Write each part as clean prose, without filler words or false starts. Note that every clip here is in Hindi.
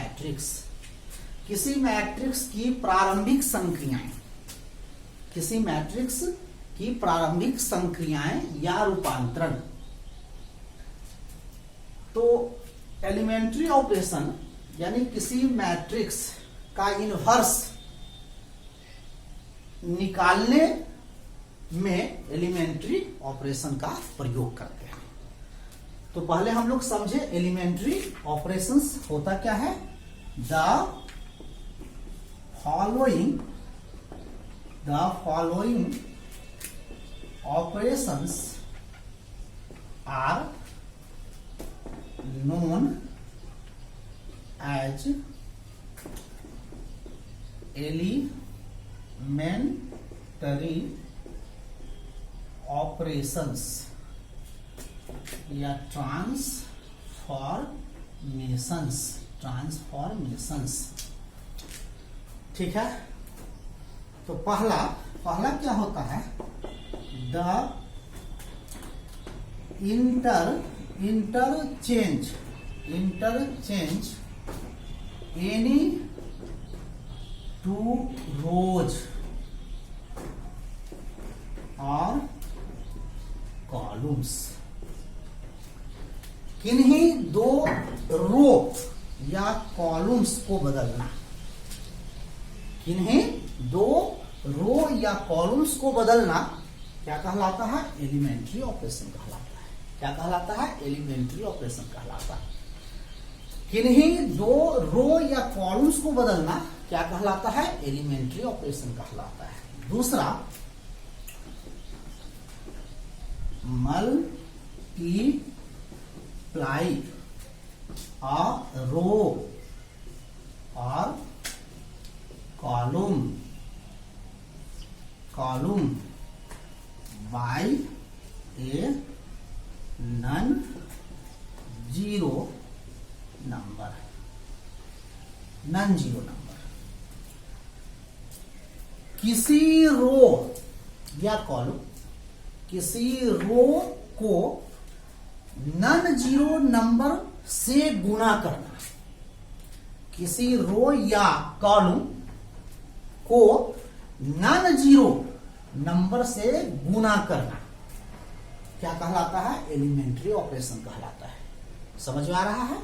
मैट्रिक्स, किसी मैट्रिक्स की प्रारंभिक संक्रियाएं, किसी मैट्रिक्स की प्रारंभिक संक्रियाएं या रूपांतरण। तो एलिमेंट्री ऑपरेशन यानी किसी मैट्रिक्स का इनवर्स निकालने में एलिमेंट्री ऑपरेशन का प्रयोग करते हैं। तो पहले हम लोग समझे एलिमेंट्री ऑपरेशंस होता क्या है। The following operations are known as elementary operations या ट्रांसफॉर्मेशंस। ठीक है, तो पहला क्या होता है, the interchange any two rows or columns, किन्हीं दो रो या कॉलम्स को बदलना, किन्हीं दो रो या कॉलम्स को बदलना क्या कहलाता है, एलिमेंट्री ऑपरेशन कहलाता है। क्या कहलाता है, एलिमेंट्री ऑपरेशन कहलाता है। किन्हीं दो रो या कॉलम्स को बदलना क्या कहलाता है, एलिमेंट्री ऑपरेशन कहलाता है। दूसरा, मल्टीप्लाई अ रो और column by a non zero number. किसी रो या कॉलम, किसी रो को नॉन जीरो नंबर से गुणा करना, किसी रो या कॉलम को नॉन जीरो नंबर से गुणा करना क्या कहलाता है, एलिमेंट्री ऑपरेशन कहलाता है। समझ में आ रहा है,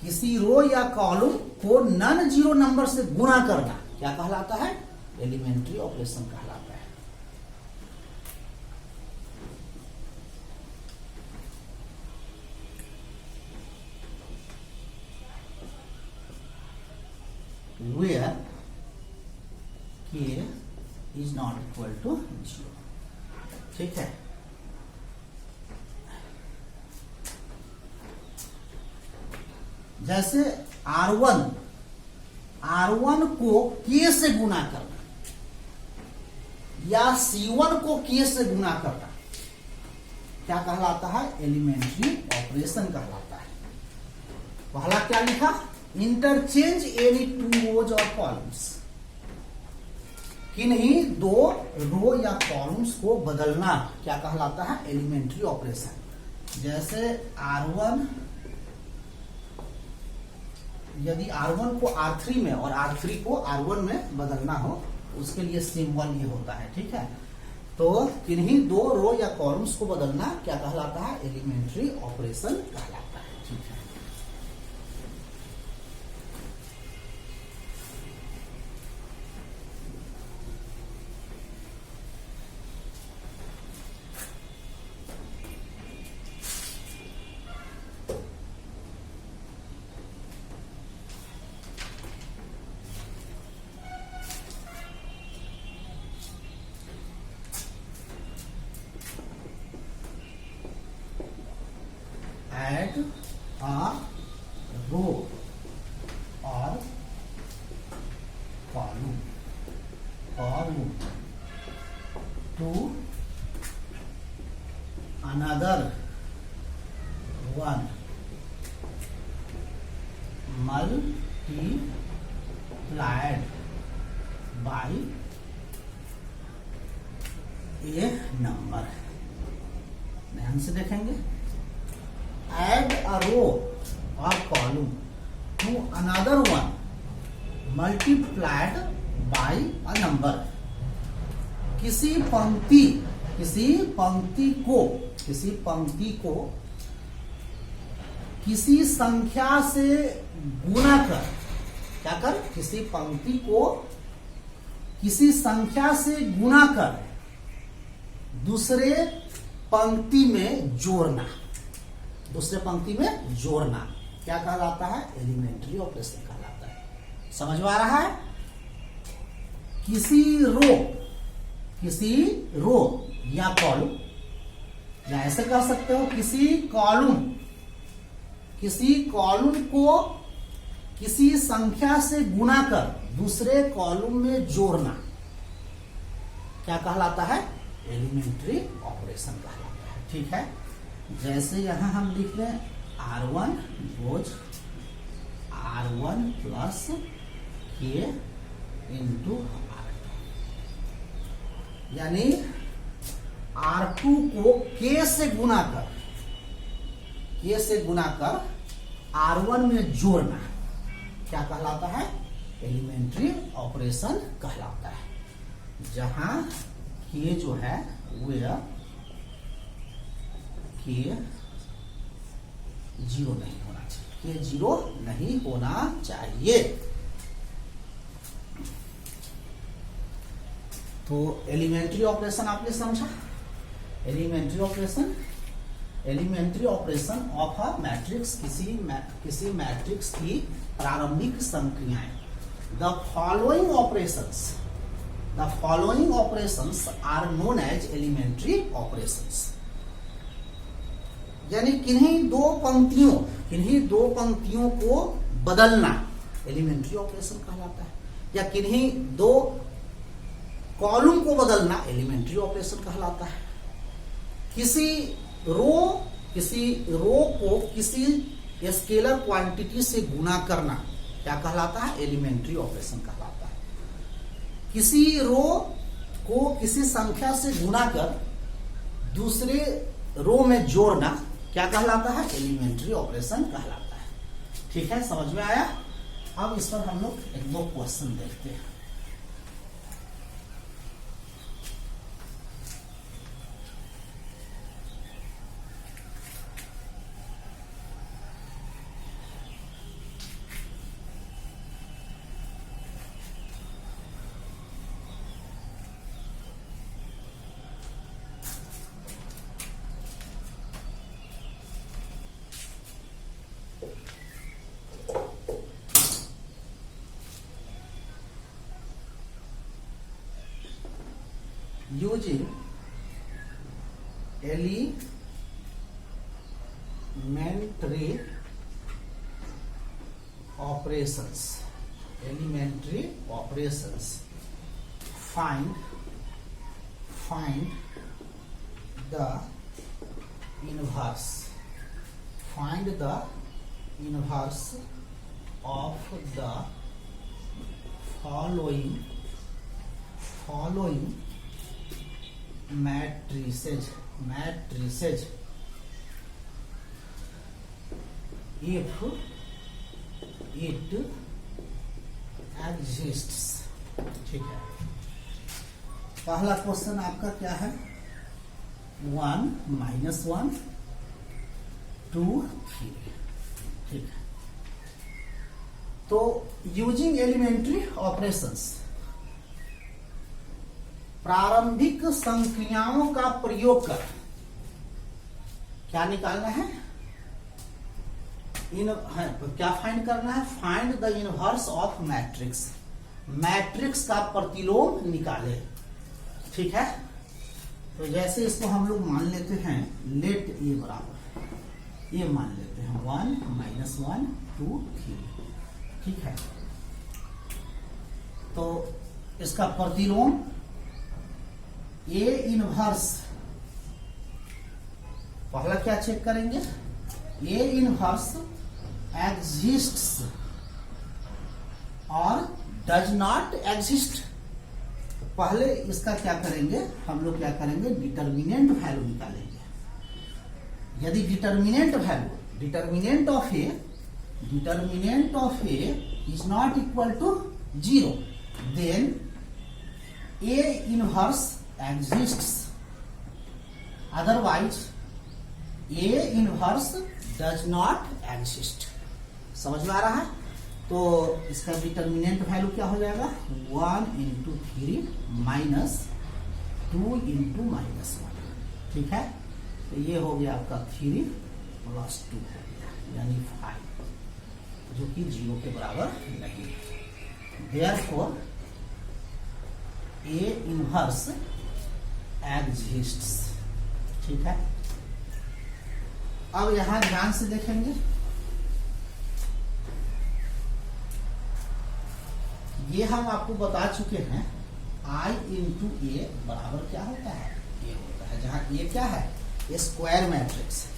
किसी रो या कॉलम को नॉन जीरो नंबर से गुणा करना क्या कहलाता है, एलिमेंट्री ऑपरेशन कहलाता है। Where k is not equal to 0। ठीक है, जैसे R1 को K से गुणा करना या C1 को K से गुणा करना क्या कहलाता है, एलिमेंट्री ऑपरेशन कहलाता है। पहला क्या लिखा, इंटरचेंज एनी टू रोज और कॉलम्स, किन्हीं दो रो या कॉलम्स को बदलना क्या कहलाता है, एलिमेंट्री ऑपरेशन। जैसे R1, यदि R1 को R3 में और R3 को R1 में बदलना हो, उसके लिए सिंबल ये होता है। ठीक है, तो किन्हीं दो रो या कॉलम्स को बदलना क्या कहलाता है, एलिमेंट्री ऑपरेशन कहलाता है। ठीक है, add a row or column to another one, multiplied by a number। ध्यान से देखेंगे, एड अ रो और column to another one multiplied by a number. किसी पंक्ति को किसी संख्या से गुना कर, क्या कर, किसी पंक्ति को किसी संख्या से गुना कर दूसरे पंक्ति में जोड़ना, क्या कहलाता है? एलिमेंट्री ऑपरेशन कहलाता है। समझ में आ रहा है? किसी रो या कॉलम, या ऐसे कह सकते हो किसी कॉलम को किसी संख्या से गुना कर दूसरे कॉलम में जोड़ना क्या कहलाता है? एलिमेंट्री ऑपरेशन कहलाता है। ठीक है, जैसे यहां हम लिख लें R1 goes R1 plus K into R2, यानी R2 को K से गुना कर R1 में जोड़ना क्या कहलाता है? एलिमेंट्री ऑपरेशन कहलाता है। जहां K जो है वह K 0 नहीं होना चाहिए, K 0 नहीं होना चाहिए। तो एलिमेंट्री ऑपरेशन आपने समझा। Elementary operation of a matrix, किसी मैट्रिक्स की प्रारंभिक संख्याएं। The following operations are known as elementary operations. यानी किन्हीं दो पंक्तियों को बदलना एलिमेंट्री ऑपरेशन कहलाता है, या किन्हीं दो कॉलम को बदलना एलिमेंट्री ऑपरेशन कहलाता है। किसी रो को किसी स्केलर क्वांटिटी से गुना करना क्या कहलाता है? एलिमेंट्री ऑपरेशन कहलाता है। किसी रो को किसी संख्या से गुना कर दूसरे रो में जोड़ना क्या कहलाता है? एलिमेंट्री ऑपरेशन कहलाता है। ठीक है, समझ में आया? अब इस पर हम लोग एक दो क्वेश्चन देखते हैं। Using elementary operations, find the inverse of the following matrices if it exists। ठीक है, पहला क्वेश्चन आपका क्या है? 1 -1 2 3। ठीक है, तो यूजिंग एलिमेंट्री ऑपरेशंस, प्रारंभिक संख्याओं का प्रयोग कर क्या निकालना है? क्या फाइंड करना है? Find the inverse of matrix का प्रतिलोम निकाले। ठीक है, तो जैसे इसको हम लोग मान लेते हैं, लेट ए बराबर, ये मान लेते हैं 1 -1 2 3। ठीक है, तो इसका प्रतिलोम ए इनवर्स, पहला क्या चेक करेंगे? ए इनवर्स एग्जिस्ट्स और डज नॉट एग्जिस्ट। पहले इसका क्या करेंगे हम लोग? क्या करेंगे? डिटर्मिनेंट वैल्यू निकालेंगे। यदि determinant of A determinant of A is not equal to 0, then A inverse exists, otherwise A inverse does not exist। समझ में आ रहा है? तो इसका डिटर्मिनेंट वैल्यू क्या हो जाएगा? 1 इंटू 3 माइनस 2 इंटू माइनस 1। ठीक है, तो ये हो गया आपका 3 प्लस 2 हो गया, यानी 5, जो कि 0 के बराबर नहीं है। Therefore A inverse exists. ठीक है, अब यहां ध्यान से देखेंगे, ये हम आपको बता चुके हैं I इंटू ए बराबर क्या होता है? ये होता है, जहां ए क्या है? स्क्वायर मैट्रिक्स है।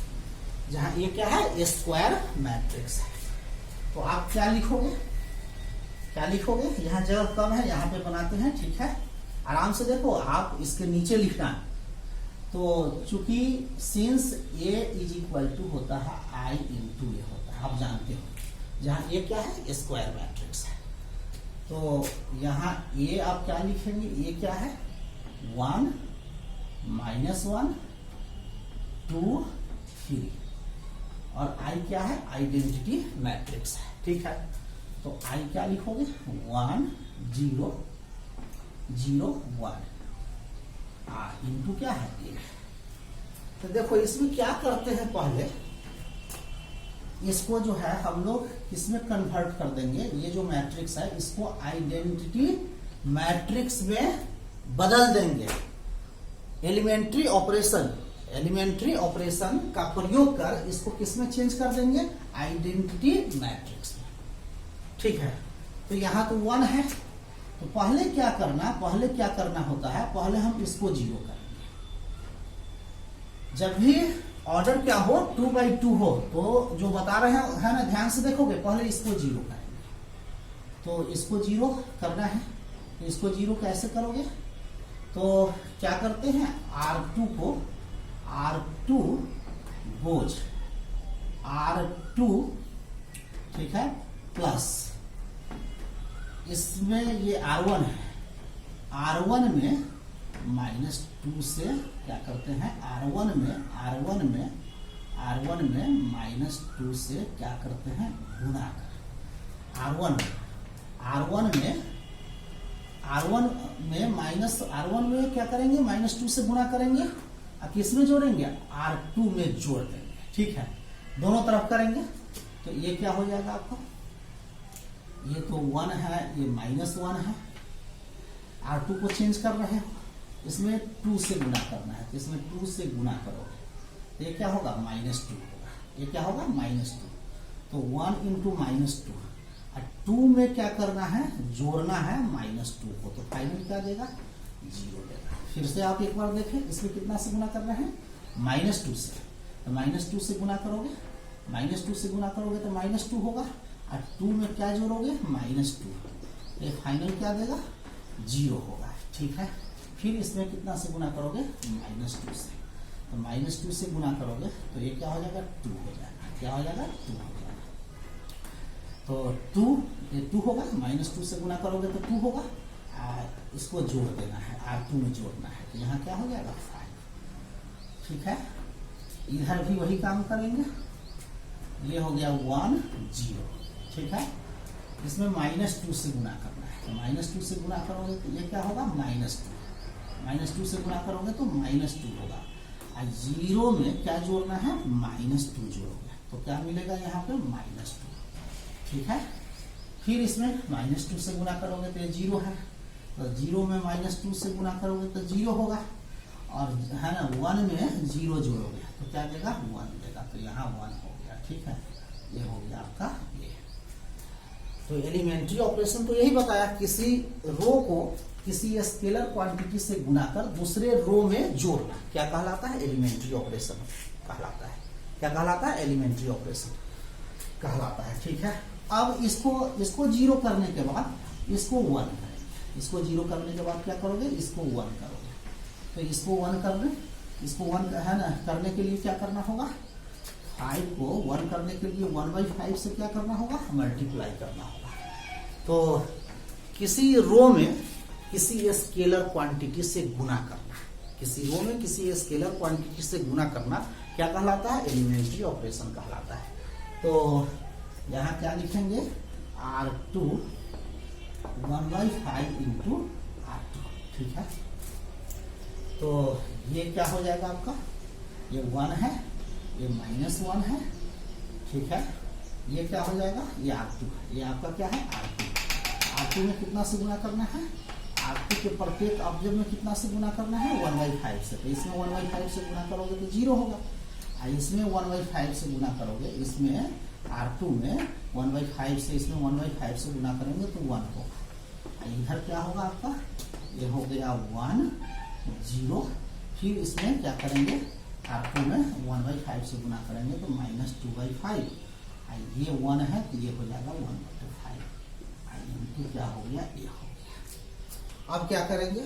जहां ए क्या है? स्क्वायर मैट्रिक्स है। तो आप क्या लिखोगे? क्या लिखोगे? यहाँ जगह कम है, यहाँ पे बनाते हैं। ठीक है, आराम से देखो, आप इसके नीचे लिखना है। तो चूंकि since A is equal to होता है I इंटू ए होता है, आप जानते हो। जहां ए क्या है? स्क्वायर मैट्रिक्स है। तो यहाँ ए आप क्या लिखेंगे? ए क्या है? 1 माइनस 1 2 3, और आई क्या है? आइडेंटिटी मैट्रिक्स है। ठीक है, तो आई क्या लिखोगे? 1 0 0 1 इंटू क्या है? ए। तो देखो इसमें क्या करते हैं, पहले इसको जो है हम लोग इसमें कन्वर्ट कर देंगे। ये जो मैट्रिक्स है इसको आइडेंटिटी मैट्रिक्स में बदल देंगे। एलिमेंट्री ऑपरेशन का प्रयोग कर इसको किसमें चेंज कर देंगे? आइडेंटिटी मैट्रिक्स में। ठीक है, तो यहां तो 1 है, तो पहले क्या करना होता है? पहले हम इसको 0 करेंगे। जब भी ऑर्डर क्या हो? 2/2 हो, तो जो बता रहे हैं ना, ध्यान से देखोगे, पहले इसको 0 करेंगे। तो इसको 0 करना है, तो इसको 0 कैसे करोगे? तो क्या करते हैं? R2 को R2 बोझ R2, ठीक है, प्लस इसमें ये R1 है, R1 में -2 से क्या करते हैं? R1 में -2 से क्या करते हैं? गुणा कर। R1 में क्या करेंगे? -2 से गुणा करेंगे, और किस में जोड़ेंगे? R2 में जोड़ देंगे। ठीक है, दोनों तरफ करेंगे, तो ये क्या हो जाएगा आपको? ये तो 1 है, ये -1 है। R2 को चेंज कर रहे हो, इसमें 2 से गुणा करना है, तो इसमें 2 से गुणा करोगे, तो ये क्या होगा? -2 होगा। ये क्या होगा? -2। तो 1 इंटू -2, और 2 में क्या करना है? जोड़ना है -2 को, तो फाइनल क्या देगा? 0 देगा। फिर से आप एक बार देखें, इसमें कितना से गुणा कर रहे हैं? -2 से। तो -2 से गुणा करोगे, -2 से गुणा करोगे तो -2 होगा, और 2 में क्या जोड़ोगे? -2, तो ये फाइनल क्या देगा? 0 होगा। ठीक है, फिर इसमें कितना से गुणा करोगे? -2 से। तो -2 से गुणा करोगे तो ये क्या हो जाएगा? 2 हो जाएगा। क्या हो जाएगा? 2 हो जाएगा। तो 2 होगा, -2 से गुणा करोगे तो 2 होगा, इसको जोड़ देना है, R2 में जोड़ना है, तो यहाँ क्या हो जाएगा? 5। ठीक है, इधर भी वही काम करेंगे। ये हो गया 1 0। ठीक है, इसमें -2 से गुणा करना है, तो -2 से गुणा करोगे तो ये क्या होगा? -2 से गुणा करोगे तो -2 होगा, और 0 में क्या जोड़ना है? -2 जोड़ोगे, तो क्या मिलेगा यहाँ पे? -2। ठीक है, फिर इसमें -2 से गुणा करोगे तो ये 0 है, तो 0 में -2 से गुणा करोगे तो 0 होगा, और है ना 1 में 0 जोड़ोगे तो क्या देगा? 1 देगा, तो यहाँ 1 हो गया। ठीक है, ये हो गया आपका ये। तो एलिमेंट्री ऑपरेशन तो यही बताया, किसी रो को किसी स्केलर क्वांटिटी से गुणा कर दूसरे रो में जोड़ना क्या कहलाता है? एलिमेंट्री ऑपरेशन कहलाता है। क्या कहलाता है? एलिमेंट्री ऑपरेशन कहलाता है। ठीक है, अब इसको 0 करने के बाद इसको 1 करेंगे। इसको 0 करने के बाद क्या करोगे? इसको 1 करोगे, तो इसको 1 करने, इसको 1 है ना करने के लिए क्या करना होगा? 5 को 1 करने के लिए 1/5 से क्या करना होगा, मल्टीप्लाई करना होगा। तो किसी रो में किसी स्केलर क्वांटिटी से गुना करना, किसी रो में किसी स्केलर क्वांटिटी से गुना करना क्या कहलाता है, एलिमेंट्री ऑपरेशन कहलाता है। तो यहाँ क्या लिखेंगे, R2 1/5 इंटू R2, ठीक है। तो ये क्या हो जाएगा आपका, ये 1 है, ये -1 है, ठीक है। ये क्या हो जाएगा, ये R2 है, ये आपका क्या है R2 में कितना से गुना करना है, R2 के प्रत्येक ऑब्जेक्ट में कितना से गुना करना है, 1/5 से। तो इसमें 1/5 से गुना करोगे तो 0 होगा, और इसमें 1/5 से गुना करोगे, इसमें R2 में 1/5 से, इसमें 1/5 से गुना करेंगे तो 1 होगा। इधर क्या होगा आपका, ये हो गया 1 0, फिर इसमें क्या करेंगे, R2 में 1/5 से गुना करेंगे तो -2/5, ये 1 है तो ये हो जाएगा 1/5, इनटू क्या हो गया, ये हो गया। अब क्या करेंगे,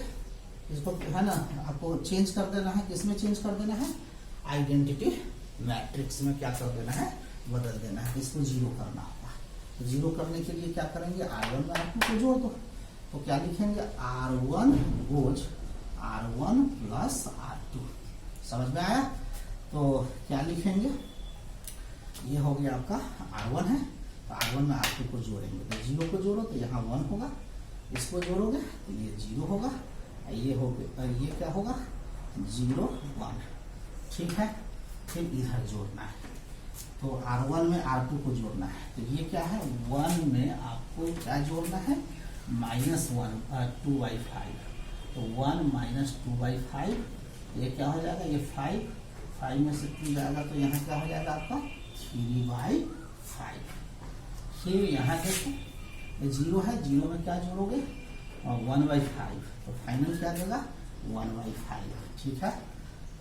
इसको है ना आपको चेंज कर देना है, किसमें चेंज कर देना है, आइडेंटिटी मैट्रिक्स में क्या कर देना है, बदल देना है, इसको 0 करना होगा। तो 0 करने के लिए क्या करेंगे, R1 में R2 को जोड़ दो, तो क्या लिखेंगे, R1 goes R1 plus R2, समझ में आया। तो क्या लिखेंगे, ये हो गया आपका R1 है, तो R1 में R2 को जोड़ेंगे, तो 0 को जोड़ो तो यहाँ 1 होगा, इसको जोड़ोगे तो ये 0 होगा, ये हो गया, ये क्या होगा 0 1, ठीक है। फिर इधर जोड़ना है, तो R1 में R2 को जोड़ना है, तो ये क्या है 1 में आपको क्या जोड़ना है, -1 2/5, तो 1 - 2/5, ये क्या हो जाएगा, ये 5 में से 2 जाएगा तो यहाँ क्या हो जाएगा आपका 3/5। फिर यहाँ देखो ये 0 है, 0 में क्या जोड़ोगे 1/5, तो फाइनल क्या देगा 1/5, ठीक है।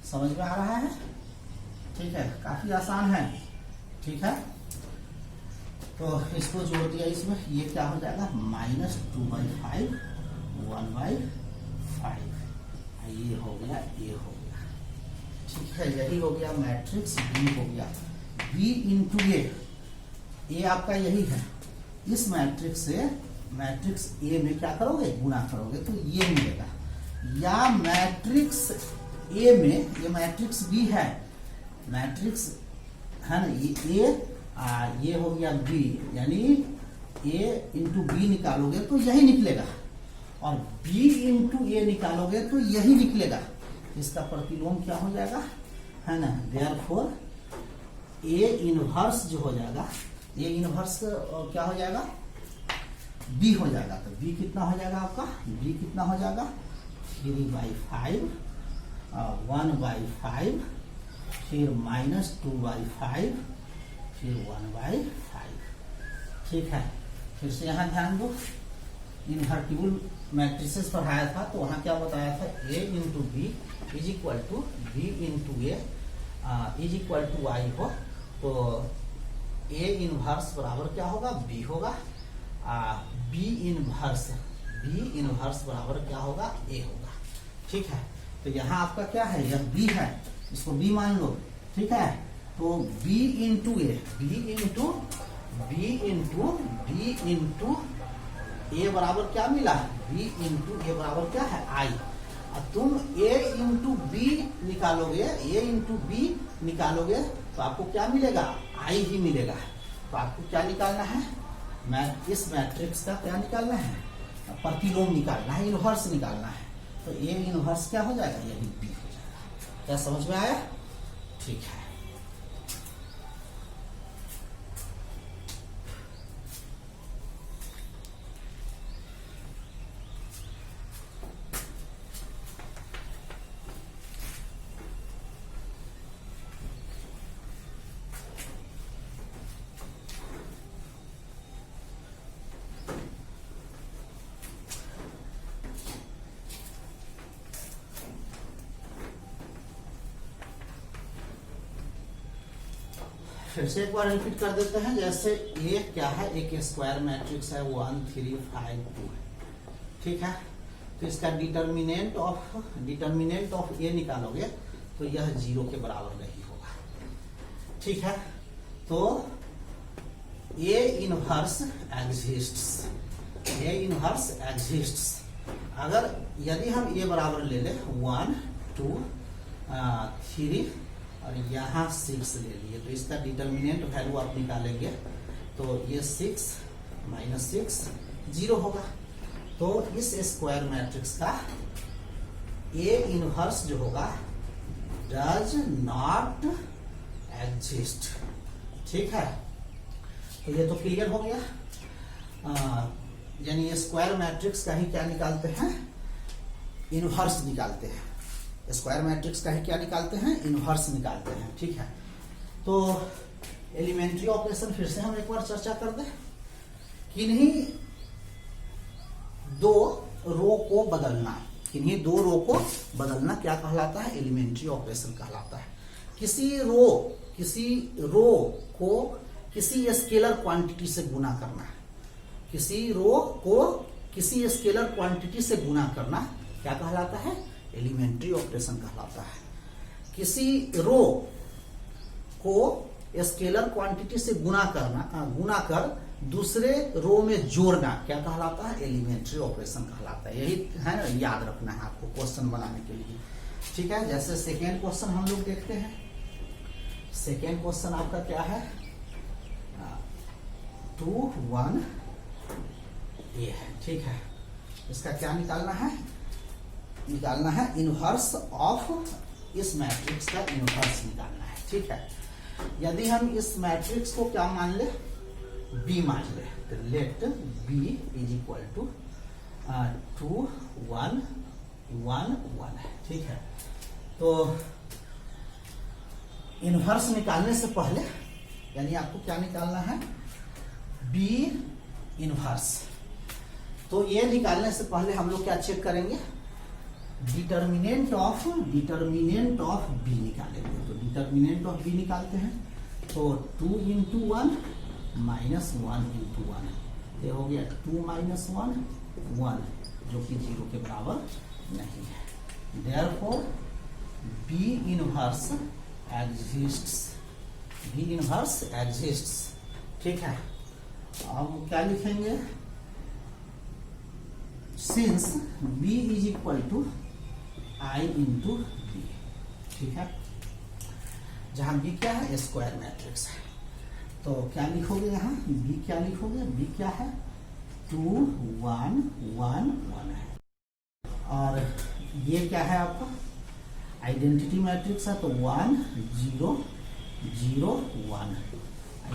समझ में आ रहा है, ठीक है, काफी आसान है, ठीक है। तो इसको जोड़ दिया इसमें, ये क्या हो जाएगा -2/5 1/5, ये हो गया, ये हो गया, ठीक है। यही हो गया मैट्रिक्स B हो गया, B इंटू ए आपका यही है। इस मैट्रिक्स से मैट्रिक्स ए में क्या करोगे, गुना करोगे तो ये मिलेगा, या मैट्रिक्स ए में, ये मैट्रिक्स B है, मैट्रिक्स है ना, ये ए ये हो गया B, यानी A इंटू बी निकालोगे तो यही निकलेगा, और B इंटू ए निकालोगे तो यही निकलेगा। इसका प्रतिलोम क्या हो जाएगा, है ना, देयरफॉर A इनवर्स जो हो जाएगा, A इनवर्स क्या हो जाएगा, B हो जाएगा। तो B कितना हो जाएगा आपका, B कितना हो जाएगा 3/5 1/5, फिर -2/5, फिर 1/5, ठीक है। फिर से यहाँ ध्यान दो, इनवर्टिबल मैट्रिसेस पढ़ाया था, तो वहाँ क्या बताया था, A into B is equal to B into A is equal to y हो, तो A इनवर्स बराबर क्या होगा, B होगा, B इनवर्स बराबर क्या होगा, A होगा, ठीक है। तो यहाँ आपका क्या है, यह B है, इसको B मान लो, ठीक है। तो B इंटू ए, B इंटू ए बराबर क्या मिला, B इंटू ए बराबर क्या है I। अब तुम A इंटू बी निकालोगे, A इंटू बी निकालोगे तो आपको क्या मिलेगा, I ही मिलेगा। तो आपको क्या निकालना है, इस मैट्रिक्स का क्या निकालना है, प्रतिलोम निकालना है, इनवर्स निकालना है। तो A इनवर्स क्या हो जाएगा, यही B हो जाएगा। क्या समझ में आया, ठीक है। फिर से एक बार रिपीट कर देते हैं, जैसे ये क्या है, एक स्क्वायर मैट्रिक्स है 1 3 5 2 है, ठीक है। तो इसका डिटर्मिनेंट ऑफ ए निकालोगे तो यह 0 के बराबर नहीं होगा, ठीक है, तो A inverse exists, A inverse exists. अगर यदि हम ए बराबर ले ले 1 2 3 और यहाँ 6 ले लिए, तो इसका डिटर्मिनेंट वैल्यू आप निकालेंगे तो ये 6 माइनस 6 0 होगा। तो इस स्क्वायर मैट्रिक्स का ए इनवर्स जो होगा डज नॉट एग्जिस्ट। ठीक है, तो ये तो क्लियर हो गया। यानी स्क्वायर मैट्रिक्स का ही क्या निकालते हैं, इनवर्स निकालते हैं। स्क्वायर मैट्रिक्स का ही क्या निकालते हैं, इनवर्स निकालते हैं। ठीक है, तो एलिमेंट्री ऑपरेशन फिर से हम एक बार चर्चा कर दें। किन्हीं दो रो को बदलना, किन्हीं दो रो को बदलना क्या कहलाता है, एलिमेंट्री ऑपरेशन कहलाता है। किसी रो को किसी स्केलर क्वांटिटी से गुणा करना, किसी रो को किसी स्केलर क्वांटिटी से गुणा करना क्या कहलाता है, एलिमेंट्री ऑपरेशन कहलाता है। किसी रो को स्केलर क्वांटिटी से गुणा कर दूसरे रो में जोड़ना क्या कहलाता है, एलिमेंट्री ऑपरेशन कहलाता है। यही है ना, याद रखना है आपको क्वेश्चन बनाने के लिए। ठीक है, जैसे सेकेंड क्वेश्चन हम लोग देखते हैं। सेकेंड क्वेश्चन आपका क्या है, 2 1 ये है। ठीक है, इसका क्या निकालना है, इनवर्स ऑफ इस मैट्रिक्स का इनवर्स निकालना है। ठीक है, यदि हम इस मैट्रिक्स को क्या मान ले, बी मान ले, तो let B is equal to 2 1 1 1 है। ठीक है, तो इनवर्स निकालने से पहले यानी आपको क्या निकालना है, बी इनवर्स। तो ये निकालने से पहले हम लोग क्या चेक करेंगे, डिटर्मिनेंट ऑफ बी निकालेंगे। तो डिटर्मिनेंट ऑफ बी निकालते हैं, तो 2 इंटू 1 माइनस 1 इंटू 1, ये हो गया 2 माइनस 1 1, जो कि 0 के बराबर नहीं है। Therefore B inverse exists, B inverse exists. ठीक है, अब क्या लिखेंगे, since B is equal to I into B. ठीक है, जहां बी क्या है, स्क्वायर मैट्रिक्स है, तो क्या लिखोगे यहाँ, बी क्या लिखोगे, बी क्या है 2 1 1 1 है। और ये क्या है आपका आइडेंटिटी मैट्रिक्स है, तो 1 0 0 1,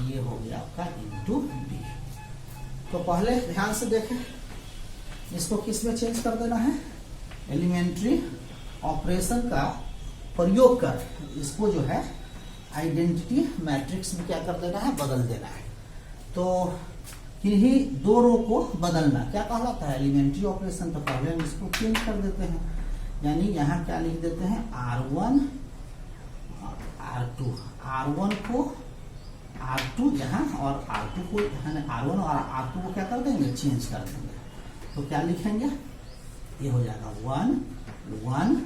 ये हो गया आपका इंटू बी। तो पहले ध्यान से देखें, इसको किस में चेंज कर देना है, एलिमेंट्री ऑपरेशन का प्रयोग कर इसको जो है आइडेंटिटी मैट्रिक्स में क्या कर देना है, बदल देना है। तो किन्हीं दो रो को बदलना क्या कहलाता है, एलिमेंट्री ऑपरेशन। तो पहले हम इसको चेंज कर देते हैं, यानी यहाँ क्या लिख देते हैं, R1 R2, R1 को R2 यहाँ और R2 को, R1 और R2 को क्या कर देंगे, चेंज कर देंगे। तो क्या लिखेंगे, ये हो जाएगा 1 1,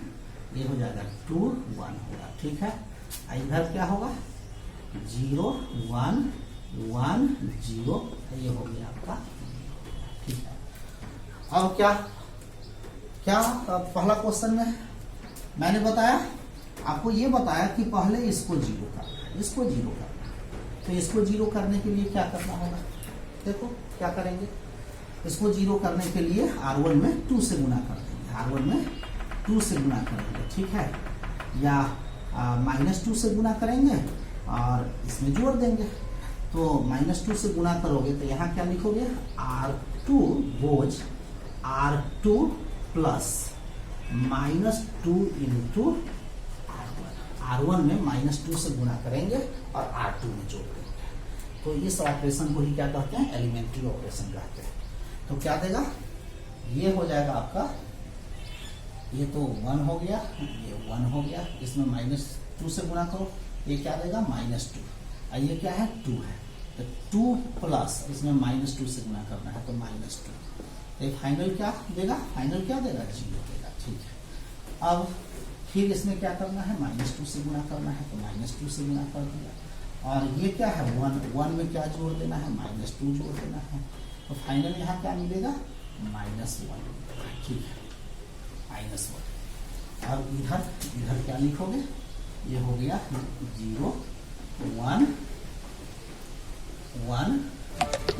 ये हो जाएगा 2 1 होगा। ठीक है, इधर क्या होगा 0 1 1 0, ये हो गया आपका। ठीक है, अब क्या पहला क्वेश्चन में मैंने बताया आपको, ये बताया कि पहले इसको 0 करना, इसको 0 करना। तो इसको 0 करने के लिए क्या करना होगा, देखो क्या करेंगे, इसको 0 करने के लिए R1 में 2 से गुना कर देंगे, R1 में 2 से गुना करेंगे। ठीक है, या -2 से गुना करेंगे और इसमें जोड़ देंगे। तो -2 से गुना करोगे तो यहाँ क्या लिखोगे, R2 बोझ R2 प्लस -2 इंटू R1 में -2 से गुना करेंगे और R2 में जोड़ देंगे। तो इस ऑपरेशन को ही क्या कहते हैं, एलिमेंट्री ऑपरेशन कहते हैं। तो क्या देगा, ये हो जाएगा आपका, ये तो 1 हो गया, ये 1 हो गया, इसमें -2 से गुना करो, ये क्या देगा -2, और ये क्या है 2 है, तो 2 प्लस इसमें -2 से गुना करना है तो -2, तो फाइनल क्या देगा, फाइनल क्या देगा 0 देगा। ठीक है, अब फिर इसमें क्या करना है, -2 से गुना करना है तो -2 से गुना कर दिया, और ये क्या है 1, 1 में क्या जोड़ देना है -2 जोड़ देना है। तो फाइनल यहाँ क्या मिलेगा -1, ठीक है -1। अब इधर क्या लिखोगे, ये हो गया 0 1 1,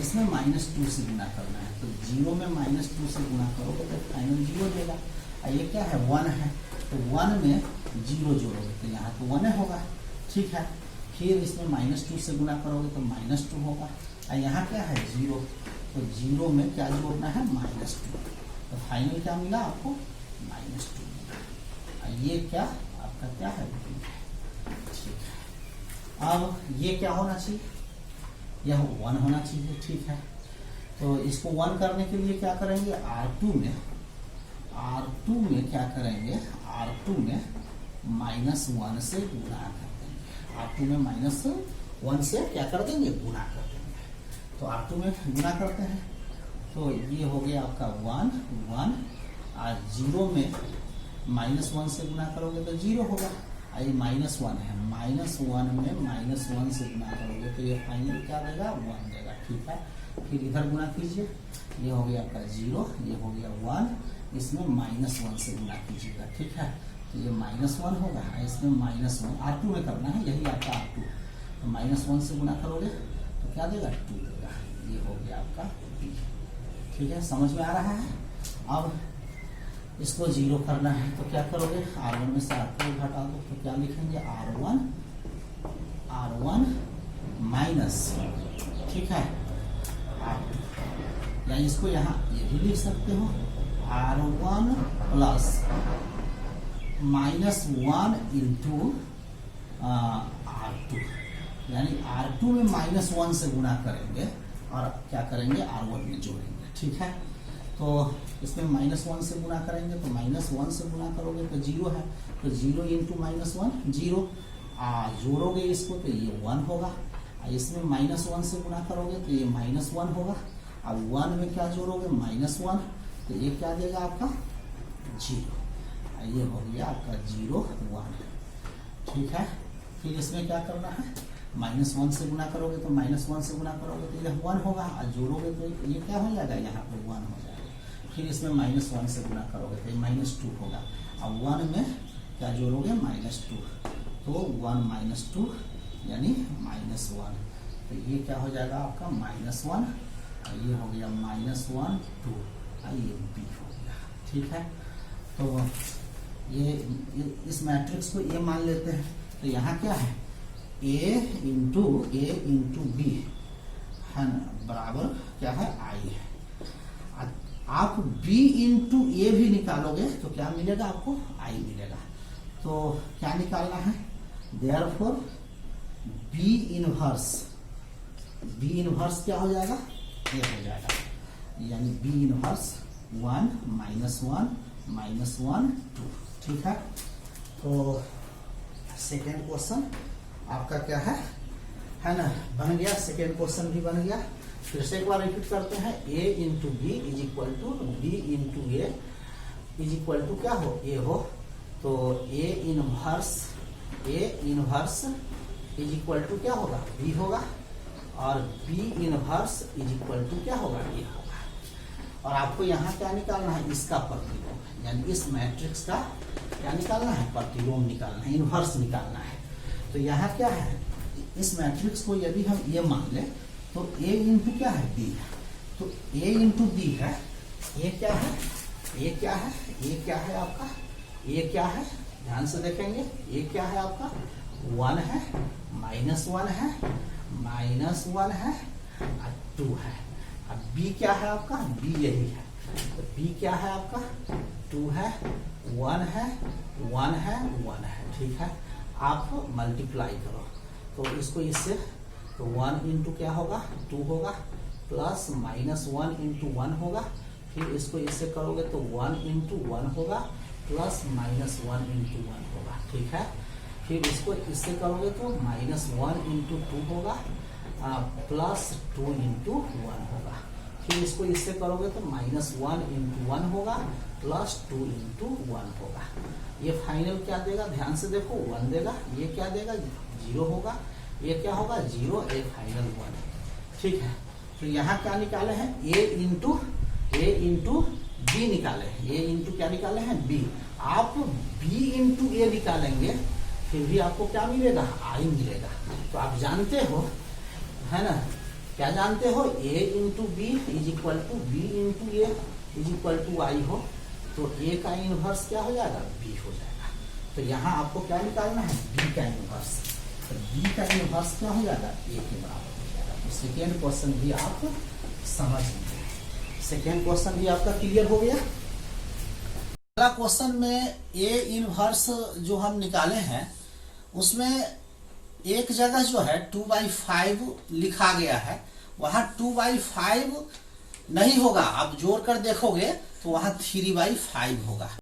इसमें -2 से गुना करना है। तो 0 में -2 से गुना करोगे तो फाइनल 0 देगा। और ये क्या है 1 है, तो 1 में 0 जोड़ोगे तो यहाँ तो 1 होगा, ठीक है। फिर इसमें -2 से गुना करोगे तो -2 होगा। और यहाँ क्या है 0, तो 0 में क्या जोड़ना है -2, तो फाइनल क्या मिला आपको -2 मिला। और ये क्या आपका क्या है, ठीक है। अब ये क्या होना चाहिए, यह 1 होना चाहिए, ठीक है। तो इसको 1 करने के लिए क्या करेंगे, R2 में क्या करेंगे, R2 में -1 से गुणा कर देंगे। R2 में -1 से क्या कर देंगे, गुणा कर देंगे। तो R2 में गुणा करते हैं, तो ये हो गया आपका 1 1, और 0 में -1 से गुणा करोगे तो 0 होगा। ये -1 है, -1 में -1 से गुणा करोगे तो ये फाइनल क्या देगा 1 देगा, ठीक है। फिर इधर गुणा कीजिए, ये हो गया आपका 0, ये हो गया 1, इसमें -1 से गुणा कीजिएगा, ठीक है। तो ये -1 होगा, इसमें -1 R2 में करना है, यही आपका R2। तो -1 से गुणा करोगे तो क्या देगा 2 देगा। ये हो गया आपका B, ठीक है, समझ में आ रहा है। अब इसको 0 करना है तो क्या करोगे, R1 में से R2 घटा दो, तो क्या लिखेंगे R1 माइनस, ठीक है, R2, या इसको यहाँ ये भी लिख सकते हो R1 प्लस -1 इंटू R2, यानी R2 में -1 से गुणा करेंगे और क्या करेंगे R1 में जोड़ेंगे, ठीक है। तो इसमें -1 से गुणा करेंगे तो -1 से गुणा करोगे तो 0 है, तो 0 इंटू -1 0, जोड़ोगे इसको तो ये 1 होगा। इसमें -1 से गुणा करोगे तो ये -1 होगा। अब 1 में क्या जोड़ोगे -1, तो ये क्या देगा आपका 0। ये हो गया आपका 0 1, ठीक है। फिर इसमें क्या करना है, -1 से गुणा करोगे तो -1 से गुणा करोगे तो ये 1 होगा, और जोड़ोगे तो ये क्या हो जाएगा, यहाँ पे 1 हो जाएगा। फिर इसमें -1 से गुणा करोगे तो ये -2 होगा। अब 1 में क्या जोड़ोगे -2, तो 1 -2 यानी -1, तो ये क्या हो जाएगा आपका -1, और ये हो गया -1 2, ये B हो गया, ठीक है। तो ये इस मैट्रिक्स को A मान लेते हैं, तो यहाँ क्या है A इंटू B है ना, बराबर क्या है I है। आप B इंटू A भी निकालोगे तो क्या मिलेगा आपको I मिलेगा। तो क्या निकालना है, देयरफॉर B इनवर्स क्या हो जाएगा, ये हो जाएगा, यानी B इनवर्स 1 -1 2, ठीक है। तो सेकेंड क्वेश्चन आपका क्या है ना, बन गया। सेकेंड क्वेश्चन भी बन गया। फिर से एक बार रिपीट करते हैं, A into B is equal to B इंटू A इज इक्वल टू क्या हो, A हो, तो A inverse is equal to क्या होगा, B होगा, और B inverse is equal to क्या होगा, A होगा। और आपको यहाँ क्या निकालना है, इसका प्रतिलोम, यानी इस मैट्रिक्स का क्या निकालना है, प्रतिलोम निकालना है, इनवर्स निकालना है। तो यहाँ क्या है, इस मैट्रिक्स को यदि हम ये मान ले तो A इंटू क्या है, B है, तो A इंटू B है, A क्या है, A क्या है, A क्या है आपका, A क्या है, ध्यान से देखेंगे, A क्या है आपका 1 है, -1 है, -1 है, 2 है। अब B क्या है आपका, B यही है, तो B क्या है आपका 2 है, 1 है, 1 है, 1 है, ठीक है। आप मल्टीप्लाई करो तो इसको इससे, तो 1 इंटू क्या होगा 2 होगा, प्लस -1 इंटू 1 होगा, फिर इसको इससे करोगे तो 1 इंटू 1 होगा, प्लस -1 इंटू 1 होगा, ठीक है। फिर इसको इससे करोगे तो -1 इंटू 2 होगा, प्लस 2 इंटू 1 होगा। फिर इसको इससे करोगे तो -1 इंटू 1 होगा, प्लस 2 इंटू 1 होगा। ये फाइनल क्या देगा, ध्यान से देखो 1 देगा, ये क्या देगा 0 होगा, ये क्या होगा 0, ए फाइनल 1। ठीक है, तो यहाँ क्या निकाले हैं ए इंटू बी निकाले हैं, ए इंटू क्या निकाले हैं बी। आप बी इंटू ए निकालेंगे फिर भी आपको क्या मिलेगा आई मिलेगा। तो आप जानते हो है ना, क्या जानते हो A into B is equal to B into A is equal to I हो, तो ए का इनवर्स क्या हो जाएगा बी हो जाएगा। तो यहाँ आपको क्या निकालना है बी का इनवर्स, तो बी का इनवर्स क्या हो जाएगा ए के बराबर हो जाएगा। तो सेकेंड क्वेश्चन भी आप समझ लीजिए, सेकेंड क्वेश्चन भी आपका क्लियर हो गया। अगला क्वेश्चन में ए इनवर्स जो हम निकाले हैं उसमें एक जगह जो है 2/5 लिखा गया है, वहां 2/5 नहीं होगा, आप जोड़ कर देखोगे तो वहां 3/5 होगा।